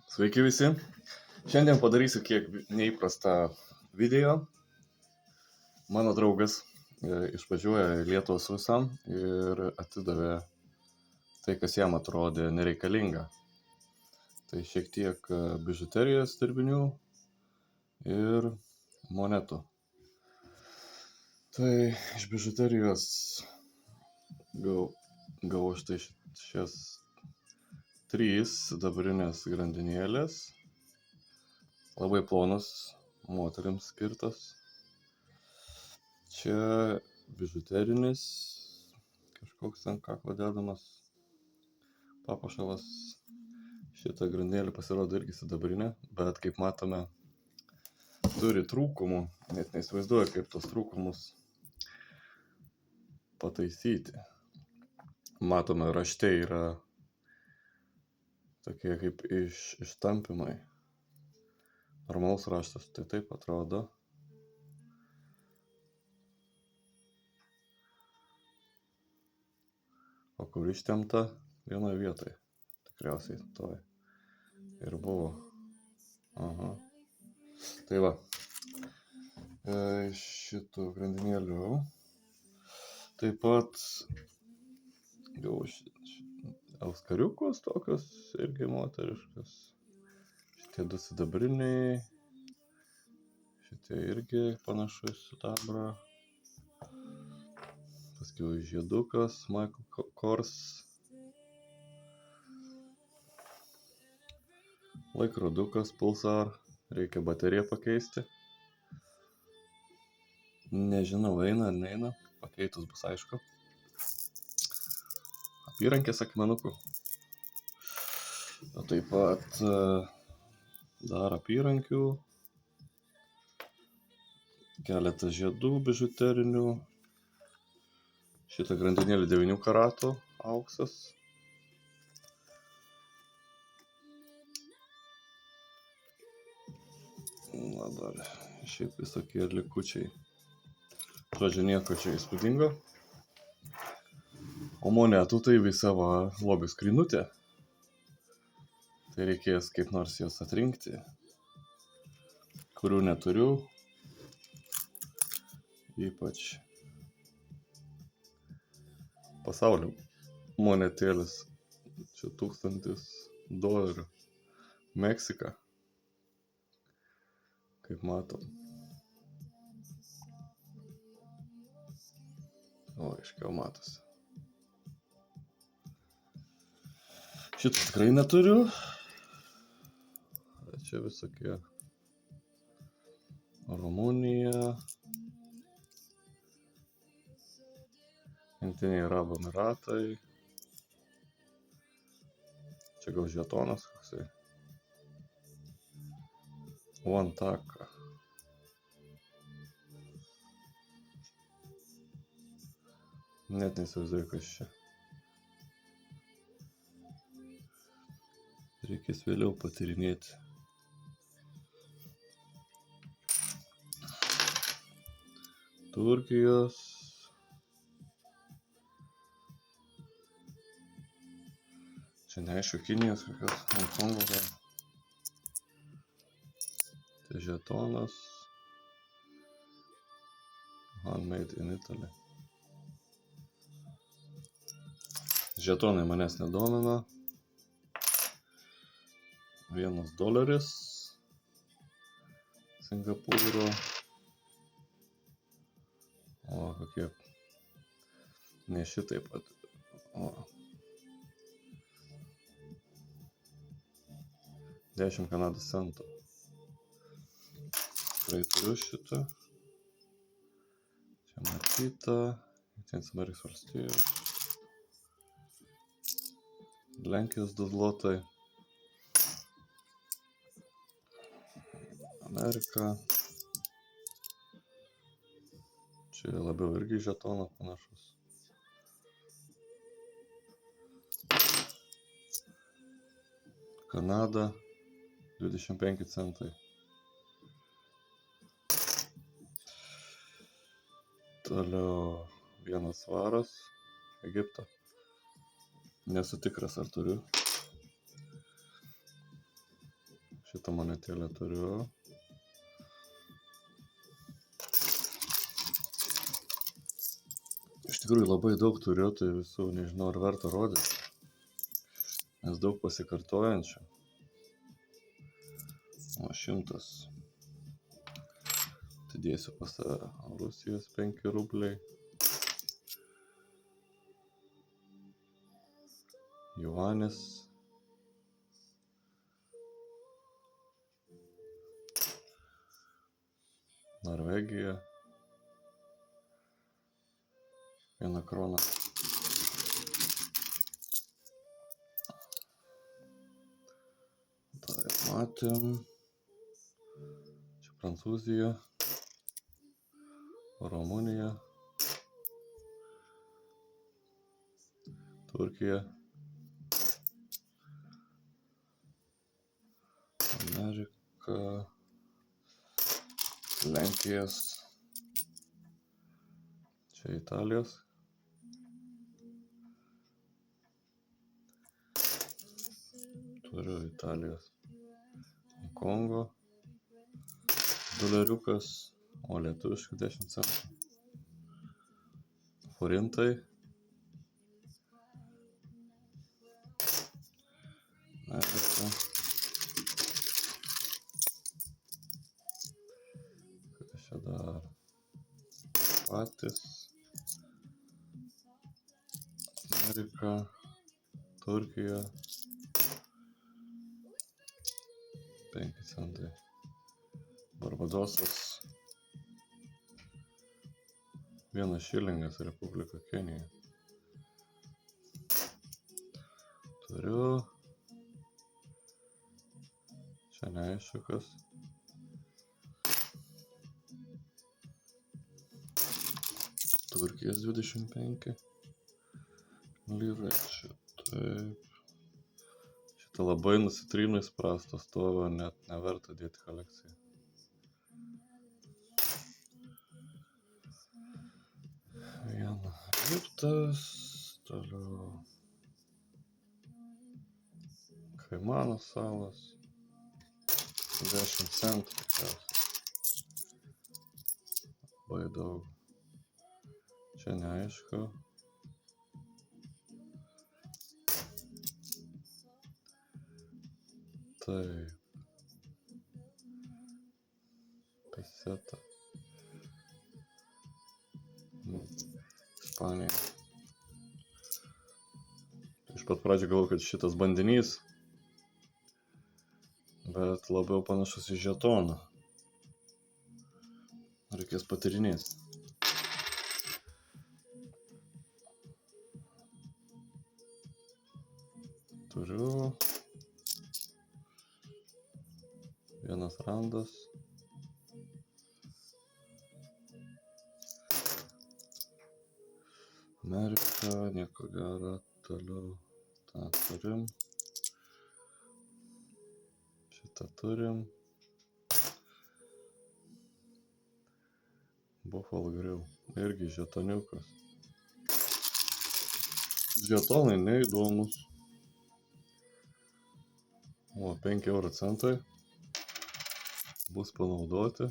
Sveiki visi. Šiandien padarysiu kiek neįprastą video. Mano draugas išvažiuoja į Lietuvą su visam ir atidavė tai, kas jam atrodė nereikalinga. Tai šiek tiek bižuterijos dirbinių ir monetų. Tai iš bižuterijos gavau štai šias 3 sidabrinės grandinėlės, labai plonos, moterims skirtos. Čia bižuterinis, kažkoks ant kaklo dedamas papuošalas. Šita grandinėlė pasirodo irgi sidabrinė, bet kaip matome, turi trūkumų, net neįsivaizduoju, kaip tos trūkumus pataisyti. Matome, rašte yra tokie kaip ištampymai. Normalus raštas tai taip atrodo. O kur ištempta vienoje vietoje. Tikriausiai toj ir buvo. Aha. Tai va. Šitų grandinėlių. Taip pat gavau auskariukus tokios irgi moteriškas. Šitie 2 sidabriniai. Šitie irgi panašu į sidabrą. Paskui žiedukas, Michael Kors. Laikrodukas, Pulsar. Reikia bateriją pakeisti. Nežinau, eina ar neina. Pakeitus bus aišku. Apyrankės akmenukų. O taip pat dar apyrankių. Keletą žiedų bižuterinių. Šitą grandinėlį 9 karatų auksas. Na dar šiaip visokie likučiai. Žodžiu, nieko čia įspūdingo. O monetų tai visa va lobių skrynutė. Tai reikės kaip nors jas atrinkti. Kurių neturiu. Ypač pasaulio monetėlis. Čia $1000. Meksika. Kaip matom. O, aiškiau matosi. Šitą tikrai neturiu. Čia visokie Rumunija. Jungtiniai Arabų Emyratai. Čia gal žetonas koksai. Vantaka. Net neįsivaizduoju, kas čia. Reikės vėliau patyrinėti. Turkijos. Čia neaišku, Kinijos kokios, Honkongo gal. Tai žetonas. Handmade in Italy. Žetonai manęs nedomina. $1. Singapūro. O, kokie. Ne šitaip pat. O. 10 Kanados centų. Tikrai turiu šitą. Čia matyta. Jungtinės Amerikos valstijos. Lenkijos 2 zlotai. Amerika. Čia labiau irgi žetono panašus. Kanada. 25 centai. Toliau 1 svaras. Egipto. Nesu tikras, ar turiu. Šitą monetėlę turiu. Iš tikrųjų labai daug turiu, tai visų nežinau, ar verta rodyti, nes daug pasikartojančių. O 100. Atidėsiu pas save. Rusijos 5 rubliai. Juanis. Norvegija. 1 krona. Tai matėm. Čia Prancūzija. Rumunija. Turkija. Amerika. Lenkijos. Čia Italijos. Turiu Italijos. Kongo. Doleriukas. O lietuviškai 10 centų. Forintai. Amerika. Kas čia dar? Patys. Amerika. Turkija. 5 centai. Barbadosas. 1 šilingas, Republika Kenija. Turiu. Čia neaišku kas. Turkijos 25 lirai. Čia taip. Šitą labai nusitrynus prasto stovo, net neverta dėti kolekciją. Viena Egiptas, toliau Kaimano salos, 10 centų tikriausiai. Labai daug. Čia neaišku. Taip. Peseta. Ispanija. Iš pat pradžių galvoju, kad šitas bandinys, bet labiau panašus į žetoną. Reikės patyrinėti. Turiu. 1 randas. Amerika, nieko gero, toliau tą turim. Šitą turim. Buffalo Grill. Irgi žetoniukas. Žetonai neįdomus. O 5 euro centai. Bus panaudoti.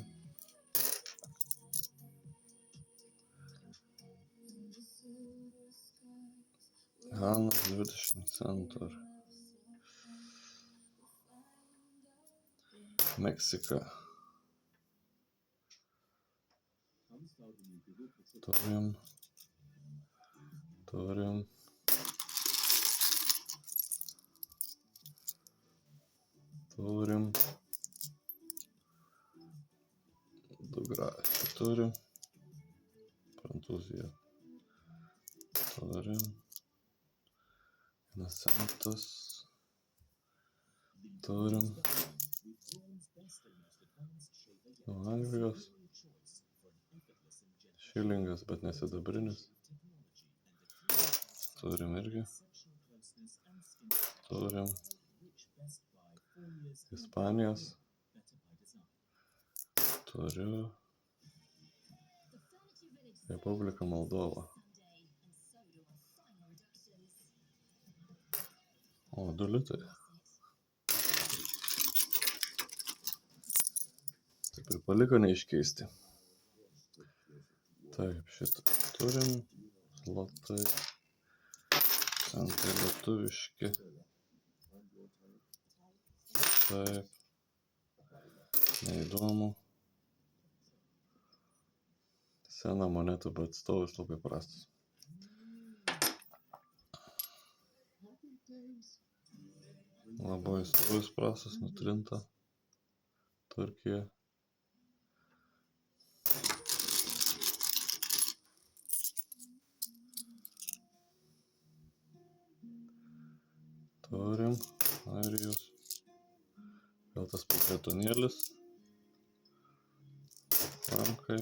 Gana 20 centų. Meksika. Turim. Du grašių turim. Prancūzija. Turim. 1 centas. Turim. Anglijos. Šilingas, bet nesidabrinis. Turim irgi. Turim. Ispanijos. Turiu. Republika Moldova. O, 2 litai. kaip ir paliko neiškeisti. Taip, šitą turim. Slotai. Centai lietuviški. Taip. Neįdomu. Sena moneta, bet stovas labai prastas. Labai stovas prastas, nutrinta. Turkija. Turim Airijos. Vėl tas pakretonėlis. Frankai.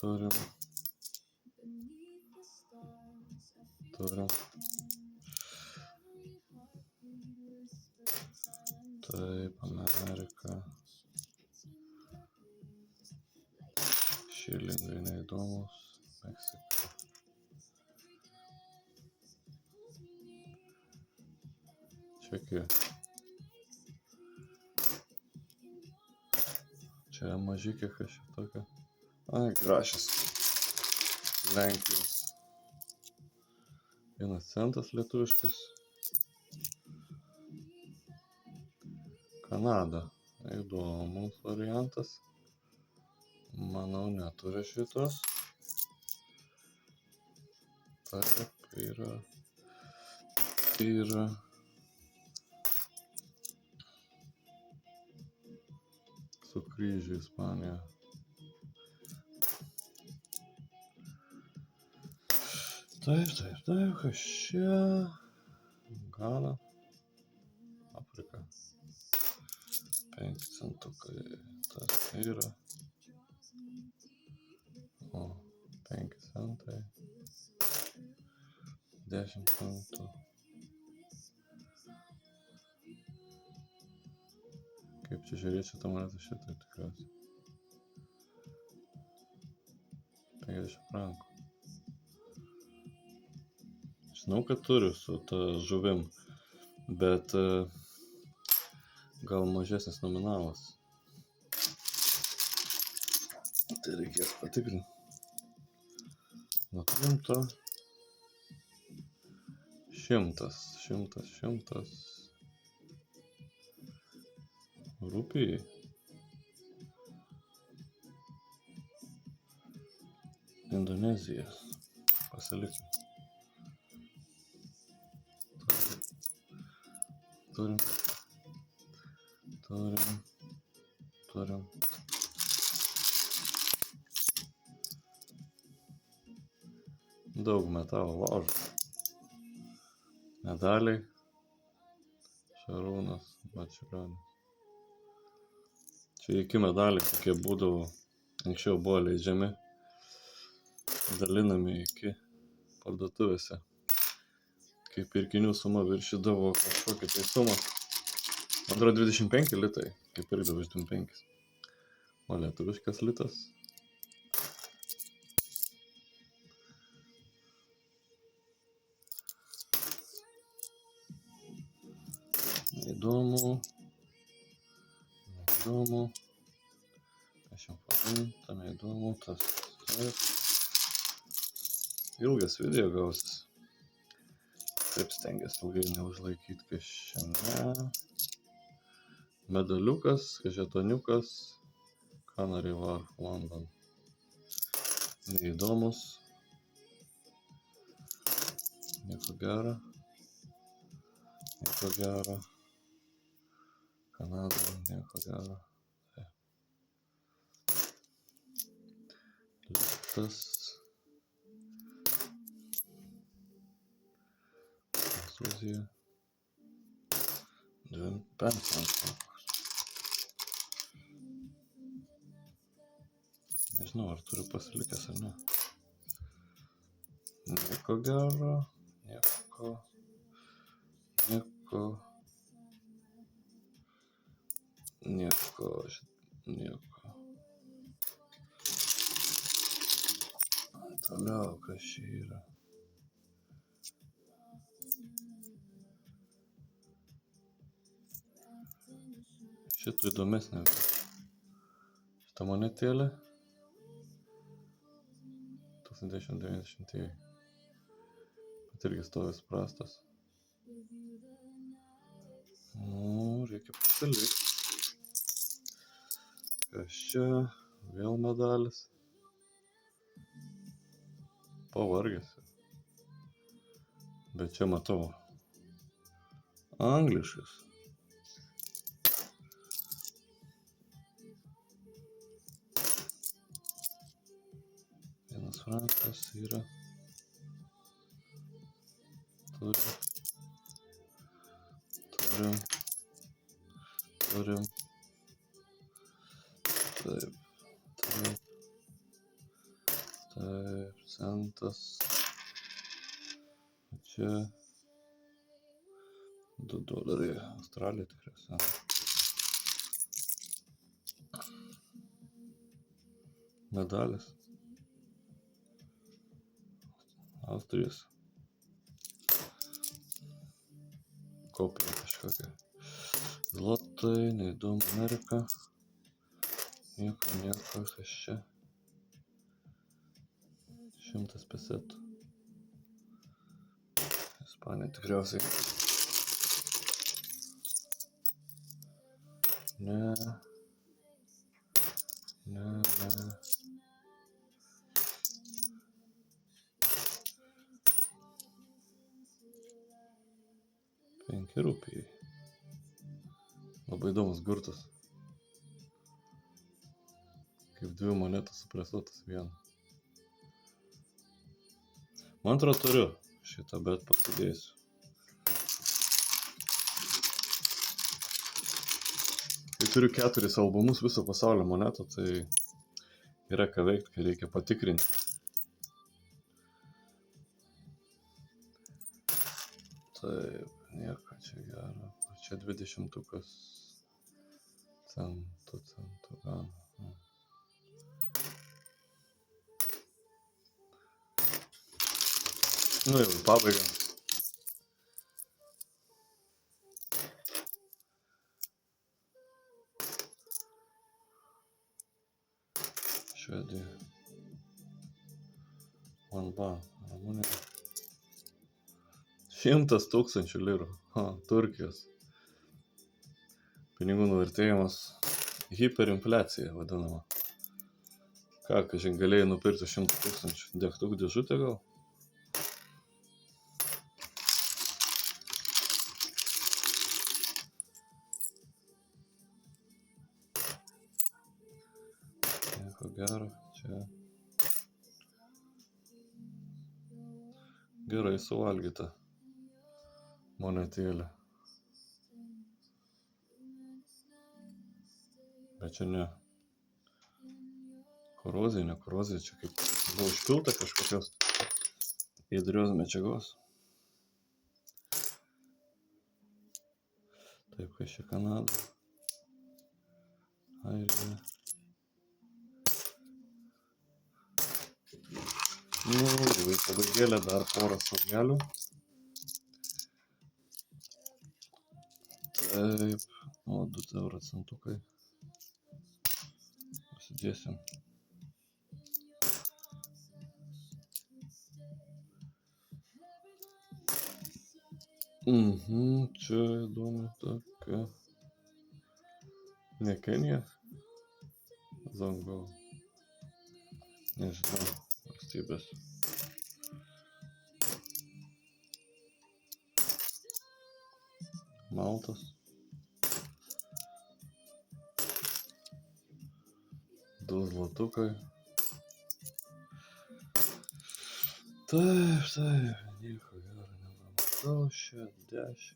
Turim. Taip, Amerika. Šilingai neįdomus. Meksika. Čekija. Čia mažikė kažkaip tokia. Ai, grašis. Lenkijos. 1 centas lietuviškas. Kanada. Įdomus variantas. Manau, neturi šitos. Taip, yra. Su kryžiu Ispanija. Taip, kas čia? Gana. Afrika. 5 centukai. Tas yra. O, 5 centai. 10 centų. Kaip čia žiūrėčiau tą monetą šitą tikriausiai. 50 frankų. Žinau, kad turiu su ta žuvim, bet gal mažesnis nominalas. Tai reikės patikrinti. Nutrinta. 100. Rupijai. Indonezija. Pasilikim. Turim. Daug metalo laužų. Medaliai. Šarūnas Mačiulionis. Čia iki medaliai, kokie būdavo, anksčiau buvo leidžiami, dalinami iki parduotuvėse. Kai pirkinių suma viršydavo kažkokią tai sumą. Man atrodo 25 litai, kai pirkdavo 25. O lietuviškas litas. Neįdomu. Aš jau pažinta, neįdomu. Tas. Ilgas video gausis. Taip stengiasi ilgai neužlaikyti, kas šiandien. Medaliukas, žetoniukas, Canary Wharf, London. Neįdomus. Nieko gero. Kanada, nieko gero. Litas. Prancūzija. 25 centų. Nežinau, ar turiu pasilikęs ar ne. Nieko gero. Toliau, kas čia yra. Šitų įdomesnė. Šitą monetėlę. 1990. Bet irgi stovis prastas. Reikia pasilikti. Kas čia? Vėl medalis. Pavargęs. Bet čia matau. Angliškas. Vienas frankas yra. Turim. Taip, centas. Čia $2. Australija tikriausiai. Medalis. Austrijos. Kopija kažkokia. Zlotai, neįdomu, Amerika. Nieko, kas čia. 100 pesetų. Ispanija tikriausiai. Ne. 5 rupijai. Labai įdomus gurtas. Kaip 2 monetos supresuotas vieną. Man atrodo turiu šitą, bet pasidėsiu. Kai turiu 4 albumus viso pasaulio monetų, tai yra ką veikti, kai reikia patikrinti. Taip, nieko čia gero. Čia 20 centų gana. Nu jau, pabaiga. Švedija. Vanba, Rumunija. 100 000 lirų. Turkijos. Pinigų nuvertėjimas. Hiperinfliacija vadinama. Ką, kažin galėjai nupirkti 100 000 degtukų dėžutę gal? Nieko gero, čia gerai suvalgyta monetėlė. Bet čia ne korozija, čia kaip buvo užpilta kažkokios įdrios medžiagos. Taip, kai čia Kanada. Airija. Nu, pabaigėlė dar porą saugelių. Taip, 2 euro centukai. Pasidėsim. Čia įdomi tokia. Ne Kenija? Zongo. Nežinau, valstybės. Maltos. 2 zlotukai. Taip, nieko gero nematau, 10.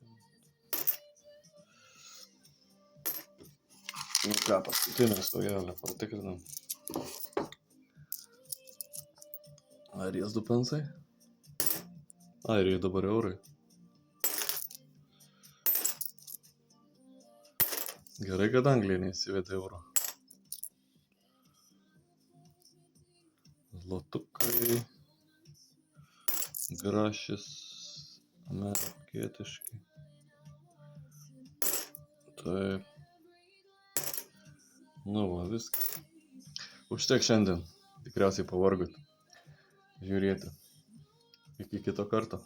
Nu ką, paskutinę saujelę patikrinam. Airijos 2 pensai. Airijai dabar eurai. Gerai, kad Anglija neįsivedė euro. Zlotukai. Grašis. Amerikietiški. Taip. Nu va, viskas. Užtek šiandien. Tikriausiai pavargot žiūrėti. Iki kito karto.